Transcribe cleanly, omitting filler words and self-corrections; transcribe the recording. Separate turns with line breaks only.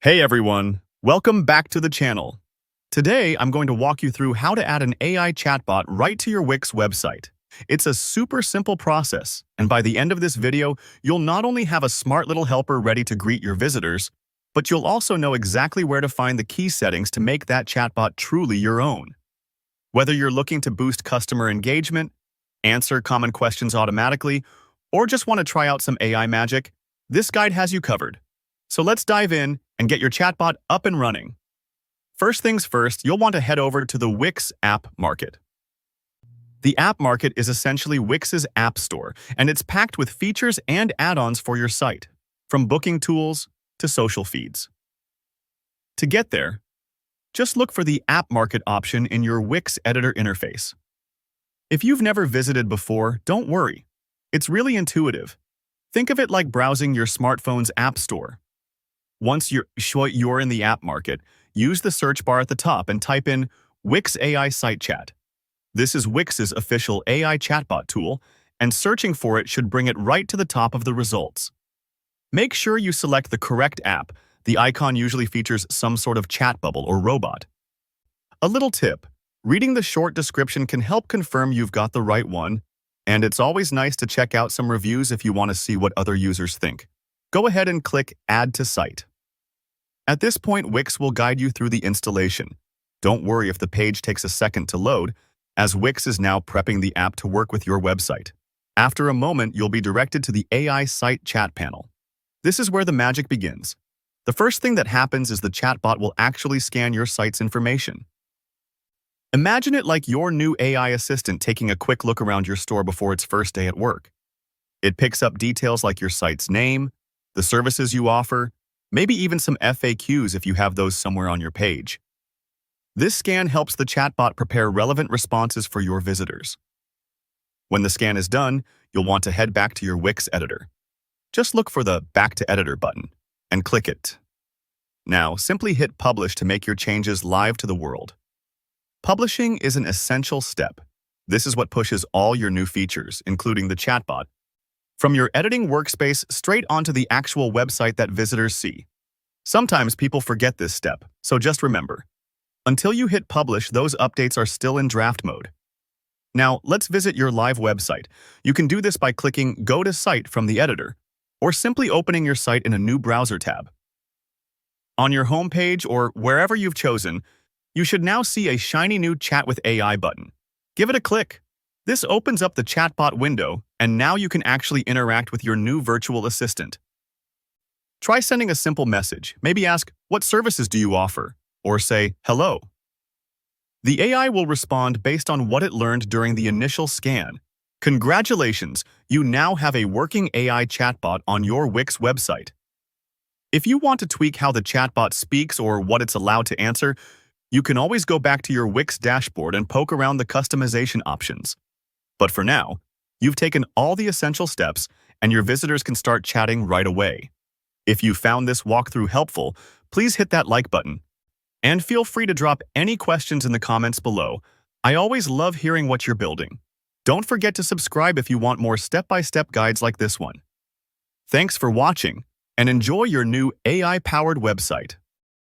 Hey everyone, welcome back to the channel. Today, I'm going to walk you through how to add an AI chatbot right to your Wix website. It's a super simple process, and by the end of this video, you'll not only have a smart little helper ready to greet your visitors, but you'll also know exactly where to find the key settings to make that chatbot truly your own. Whether you're looking to boost customer engagement, answer common questions automatically, or just want to try out some AI magic, this guide has you covered. So let's dive in and get your chatbot up and running. First things first, you'll want to head over to the Wix App Market. The App Market is essentially Wix's app store, and it's packed with features and add-ons for your site, from booking tools to social feeds. To get there, just look for the App Market option in your Wix Editor interface. If you've never visited before, don't worry. It's really intuitive. Think of it like browsing your smartphone's app store. Once you're in the app market, use the search bar at the top and type in Wix AI Site Chat. This is Wix's official AI chatbot tool, and searching for it should bring it right to the top of the results. Make sure you select the correct app. The icon usually features some sort of chat bubble or robot. A little tip, reading the short description can help confirm you've got the right one, and it's always nice to check out some reviews if you want to see what other users think. Go ahead and click Add to Site. At this point, Wix will guide you through the installation. Don't worry if the page takes a second to load, as Wix is now prepping the app to work with your website. After a moment, you'll be directed to the AI Site Chat panel. This is where the magic begins. The first thing that happens is the chatbot will actually scan your site's information. Imagine it like your new AI assistant taking a quick look around your store before its first day at work. It picks up details like your site's name, the services you offer, maybe even some FAQs if you have those somewhere on your page. This scan helps the chatbot prepare relevant responses for your visitors. When the scan is done, you'll want to head back to your Wix editor. Just look for the Back to Editor button and click it. Now, simply hit Publish to make your changes live to the world. Publishing is an essential step. This is what pushes all your new features, including the chatbot, from your editing workspace straight onto the actual website that visitors see. Sometimes people forget this step, so just remember. Until you hit Publish, those updates are still in draft mode. Now, let's visit your live website. You can do this by clicking Go to Site from the editor, or simply opening your site in a new browser tab. On your homepage or wherever you've chosen, you should now see a shiny new Chat with AI button. Give it a click. This opens up the chatbot window, and now you can actually interact with your new virtual assistant. Try sending a simple message. Maybe ask, "What services do you offer?" or say, "Hello." The AI will respond based on what it learned during the initial scan. Congratulations, you now have a working AI chatbot on your Wix website. If you want to tweak how the chatbot speaks or what it's allowed to answer, you can always go back to your Wix dashboard and poke around the customization options. But for now, you've taken all the essential steps, and your visitors can start chatting right away. If you found this walkthrough helpful, please hit that like button. And feel free to drop any questions in the comments below. I always love hearing what you're building. Don't forget to subscribe if you want more step-by-step guides like this one. Thanks for watching, and enjoy your new AI-powered website.